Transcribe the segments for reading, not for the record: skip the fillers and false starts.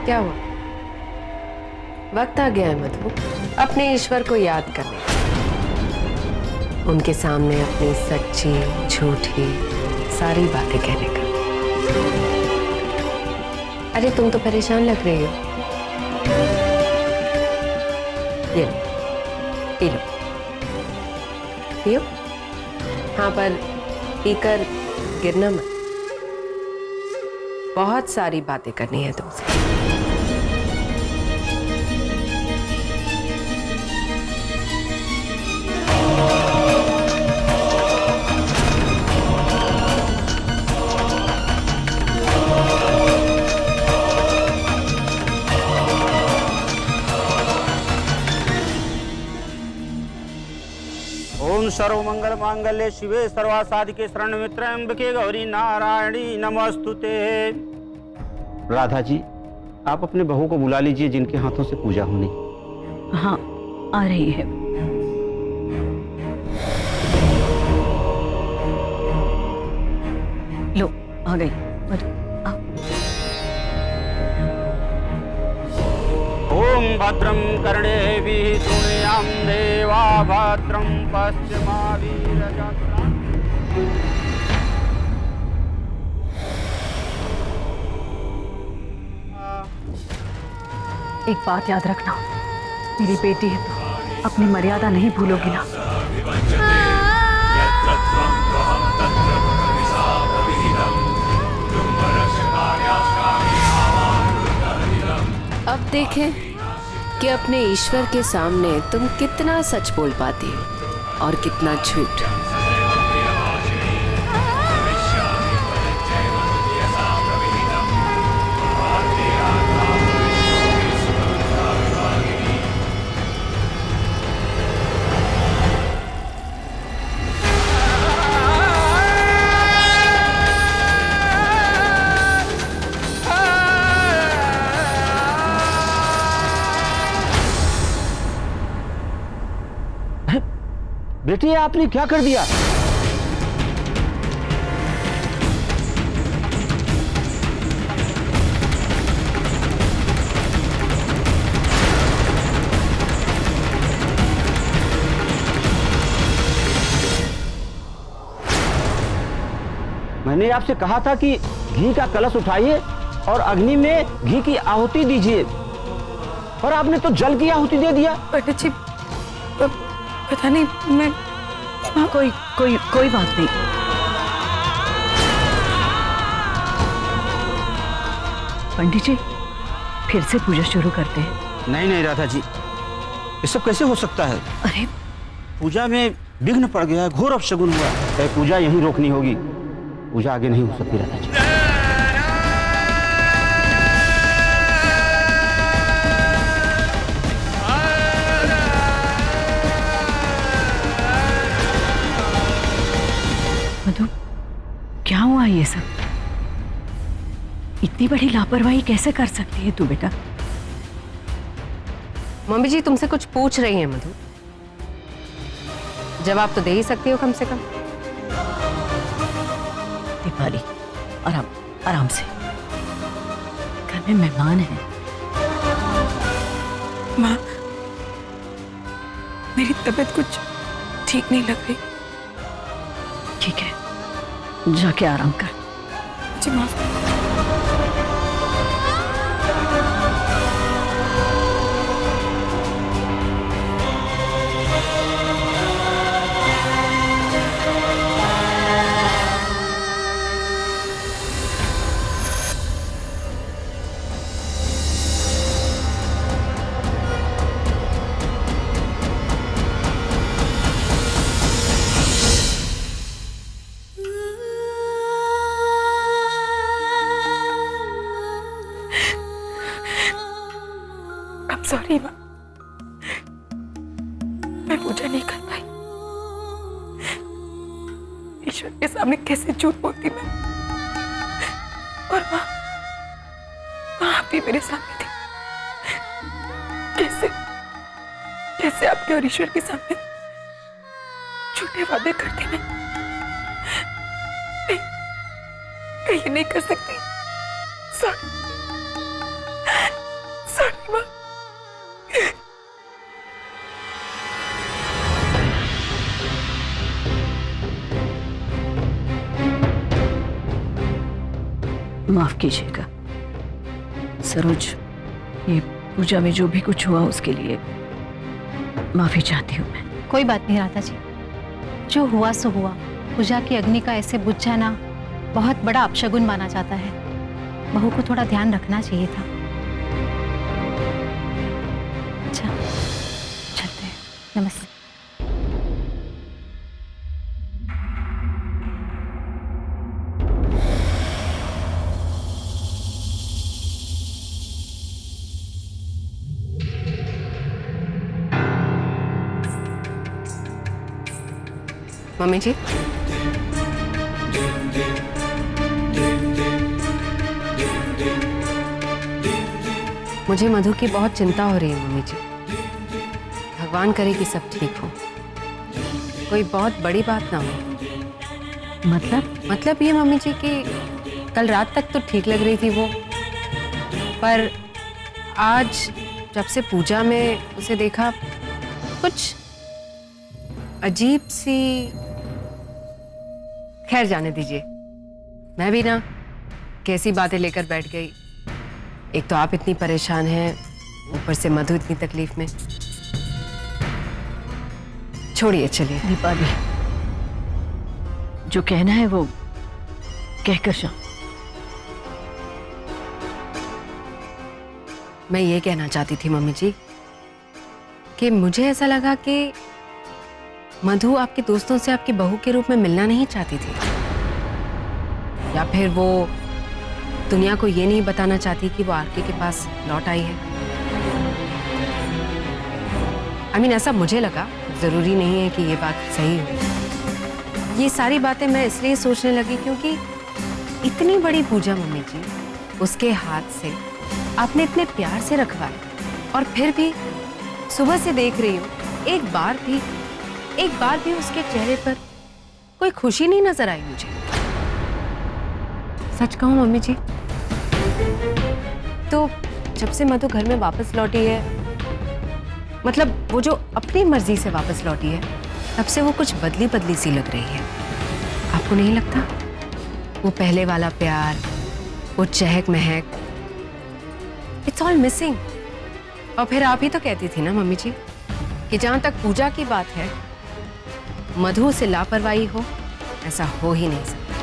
क्या हुआ? वक्त आ गया है मधु अपने ईश्वर को याद करने का, उनके सामने अपनी सच्ची झूठी सारी बातें कहने का। अरे तुम तो परेशान लग रही हो। ये लो, पी लो, पियो। हाँ पर पीकर गिरना मत, बहुत सारी बातें करनी है तुमसे। ओम सर्वमंगल मांगल्ये शिवे सर्वासाधिके शरण्ये त्र्यंबके गौरी नारायणी नमस्तुते। राधा जी, आप अपने बहू को बुला लीजिए जिनके हाथों से पूजा होनी। हाँ, आ रही है। लो, आ गई। ओम भद्रं कर्णेभिः शृणुयाम देवा भद्रं पश्चिमाभिरजत्राः। एक बात याद रखना, मेरी बेटी है तो अपनी मर्यादा नहीं भूलोगी ना। अब देखें कि अपने ईश्वर के सामने तुम कितना सच बोल पाती हो और कितना झूठ। बेटी, आपने क्या कर दिया? मैंने आपसे कहा था कि घी का कलश उठाइए और अग्नि में घी की आहुति दीजिए, और आपने तो जल की आहुति दे दिया। पता नहीं, मैं कोई बात नहीं। पंडित जी, फिर से पूजा शुरू करते हैं। नहीं राधा जी, ये सब कैसे हो सकता है? अरे, पूजा में विघ्न पड़ गया है, घोर अपशगुन हुआ है। पूजा यहीं रोकनी होगी, पूजा आगे नहीं हो सकती राधा जी। मधु, क्या हुआ ये सब? इतनी बड़ी लापरवाही कैसे कर सकती है तू बेटा? मम्मी जी तुमसे कुछ पूछ रही हैं मधु, जवाब तो दे ही सकती हो कम से कम। दीपाली, आराम से, घर में मेहमान हैं। माँ, मेरी तबीयत कुछ ठीक नहीं लग रही। ठीक है, जाके आराम कर। जी माफ। सॉरी माँ, मैं पूजा नहीं कर पाई। ईश्वर के सामने कैसे झूठ बोलती मैं। और माँ आप भी मेरे सामने थी। कैसे आपके और ईश्वर के सामने झूठ झूठे वादे करती मैं ये नहीं कर सकती। सॉरी सॉरी माँ। माफ कीजिएगा सरोज, ये पूजा में जो भी कुछ हुआ उसके लिए माफी चाहती हूँ मैं। कोई बात नहीं राधा जी, जो हुआ सो हुआ। पूजा की अग्नि का ऐसे बुझ जाना बहुत बड़ा अपशगुन माना जाता है। बहू को थोड़ा ध्यान रखना चाहिए था। अच्छा चलते हैं, नमस्ते। मम्मी जी, मुझे मधु की बहुत चिंता हो रही है मम्मी जी। भगवान करे कि सब ठीक हो, कोई बहुत बड़ी बात ना हो। मतलब ये मम्मी जी कि कल रात तक तो ठीक लग रही थी वो, पर आज जब से पूजा में उसे देखा कुछ अजीब सी। खैर जाने दीजिए, मैं भी ना कैसी बातें लेकर बैठ गई। एक तो आप इतनी परेशान हैं, ऊपर से मधु इतनी तकलीफ में। छोड़िए, चलिए। दीपाली, जो कहना है वो कहकर जाओ। मैं ये कहना चाहती थी मम्मी जी कि मुझे ऐसा लगा कि मधु आपके दोस्तों से आपकी बहू के रूप में मिलना नहीं चाहती थी, या फिर वो दुनिया को ये नहीं बताना चाहती कि वो आरके के पास लौट आई है। ऐसा मुझे लगा, जरूरी नहीं है कि ये बात सही हो। ये सारी बातें मैं इसलिए सोचने लगी क्योंकि इतनी बड़ी पूजा मम्मी जी उसके हाथ से आपने इतने प्यार से रखवाई, और फिर भी सुबह से देख रही हूँ एक बार भी उसके चेहरे पर कोई खुशी नहीं नजर आई मुझे। सच कहूं मम्मी जी, तो जब से मधु घर में वापस लौटी है, मतलब वो जो अपनी मर्जी से वापस लौटी है, तब से वो कुछ बदली बदली सी लग रही है। आपको नहीं लगता? वो पहले वाला प्यार, वो चहक महक, इट्स ऑल मिसिंग। और फिर आप ही तो कहती थी ना मम्मी जी कि जहां तक पूजा की बात है, मधु से लापरवाही हो ऐसा हो ही नहीं सकता।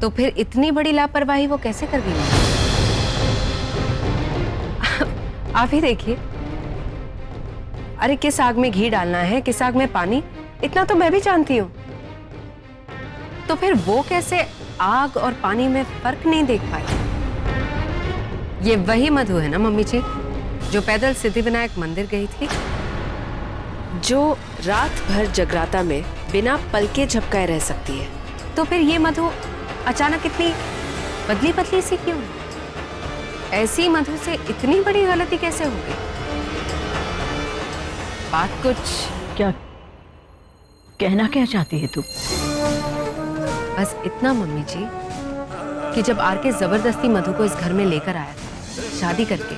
तो फिर इतनी बड़ी लापरवाही वो कैसे कर गई? आप ही देखिए, अरे किस आग में घी डालना है, किस आग में पानी, इतना तो मैं भी जानती हूँ। तो फिर वो कैसे आग और पानी में फर्क नहीं देख पाई? ये वही मधु है ना मम्मी जी जो पैदल सिद्धिविनायक मंदिर गई थी, जो रात भर जगराता में बिना पलके झपकाए रह सकती है। तो फिर ये मधु अचानक इतनी बदली बदली सी क्यों? ऐसी मधु से इतनी बड़ी गलती कैसे हो गई? बात कुछ क्या कहना क्या चाहती है तू? बस इतना मम्मी जी कि जब आरके जबरदस्ती मधु को इस घर में लेकर आया था शादी करके,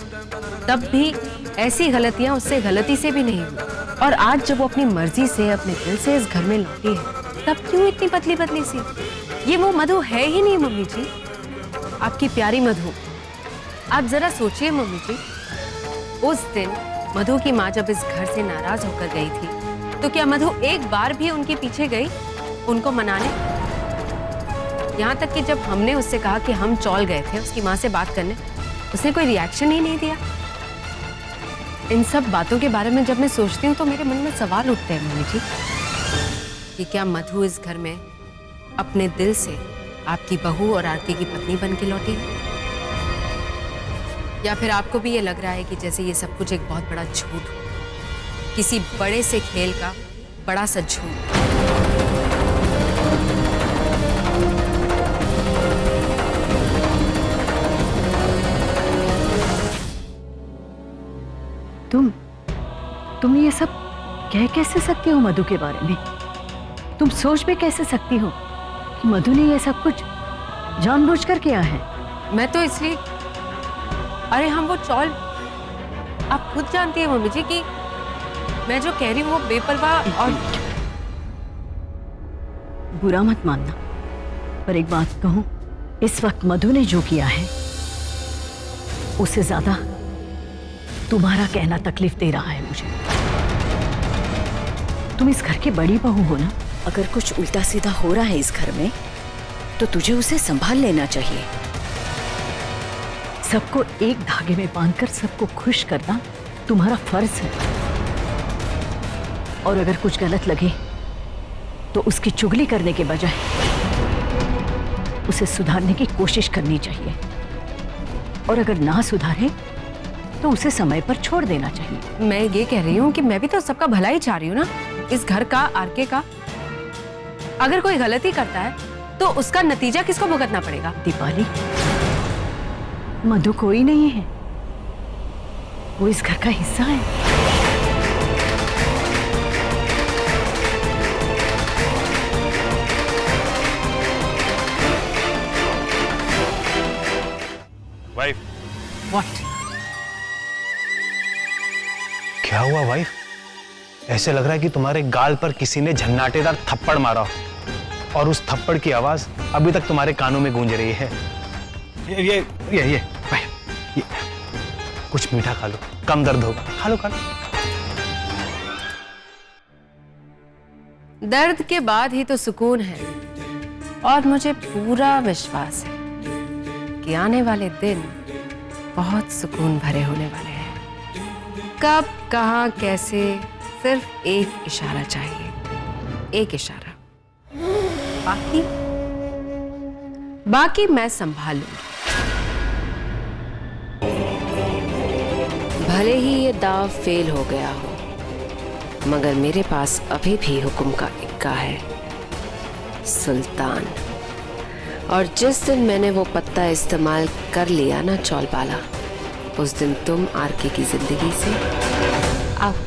तब भी ऐसी गलतियां उससे गलती से भी नहीं हुई। और आज जब वो अपनी मर्जी से अपने दिल से इस घर में लौटी है, तब क्यों इतनी बदली बदली सी? ये वो मधु है ही नहीं मम्मी जी, आपकी प्यारी मधु। आप जरा सोचिए मम्मी जी, उस दिन मधु की माँ जब इस घर से नाराज होकर गई थी, तो क्या मधु एक बार भी उनके पीछे गई उनको मनाने? यहाँ तक कि जब हमने उससे कहा कि हम चौल गए थे उसकी माँ से बात करने, उसने कोई रिएक्शन ही नहीं दिया। इन सब बातों के बारे में जब मैं सोचती हूँ तो मेरे मन में सवाल उठते हैं मम्मी जी कि क्या मधु इस घर में अपने दिल से आपकी बहू और आरती की पत्नी बन के लौटी है, या फिर आपको भी ये लग रहा है कि जैसे ये सब कुछ एक बहुत बड़ा झूठ हो, किसी बड़े से खेल का बड़ा सा झूठ? तुम ये सब कह कैसे सकती हो मधु के बारे में? तुम सोच भी कैसे सकती हो कि मधु ने यह सब कुछ जानबूझकर किया है? मैं तो इसलिए, अरे हम वो चौल, आप खुद जानती है मम्मी जी कि मैं जो कह रही हूँ वो बेपरवाह और बुरा मत मानना, पर एक बात कहूं, इस वक्त मधु ने जो किया है उससे ज्यादा तुम्हारा कहना तकलीफ दे रहा है मुझे। तुम इस घर की बड़ी बहू हो ना। अगर कुछ उल्टा सीधा हो रहा है इस घर में तो तुझे उसे संभाल लेना चाहिए। सबको एक धागे में बांधकर सबको खुश करना तुम्हारा फर्ज है, और अगर कुछ गलत लगे तो उसकी चुगली करने के बजाय उसे सुधारने की कोशिश करनी चाहिए, और अगर ना सुधारे तो उसे समय पर छोड़ देना चाहिए। मैं ये कह रही हूँ कि मैं भी तो सबका भला ही चाह रही हूँ ना, इस घर का, आरके का। अगर कोई गलती करता है तो उसका नतीजा किसको भुगतना पड़ेगा? दीपाली, मधु कोई नहीं है, वो इस घर का हिस्सा है। Wife, what? क्या हुआ वाइफ? ऐसे लग रहा है कि तुम्हारे गाल पर किसी ने झन्नाटेदार थप्पड़ मारा हो, और उस थप्पड़ की आवाज अभी तक तुम्हारे कानों में गूंज रही है। ये वाइफ, ये कुछ मीठा खा लो, कम दर्द होगा। खा लो खा लो। दर्द के बाद ही तो सुकून है, और मुझे पूरा विश्वास है कि आने वाले दिन बहुत सुकून भरे होने वाले हैं। कब, कहां, कैसे, सिर्फ एक इशारा चाहिए, एक इशारा। बाकी मैं संभाल लूंगी। भले ही ये दाव फेल हो गया हो, मगर मेरे पास अभी भी हुक्म का इक्का है, सुल्तान। और जिस दिन मैंने वो पत्ता इस्तेमाल कर लिया ना चौलबाला, उस दिन तुम आरके की जिंदगी से आउट।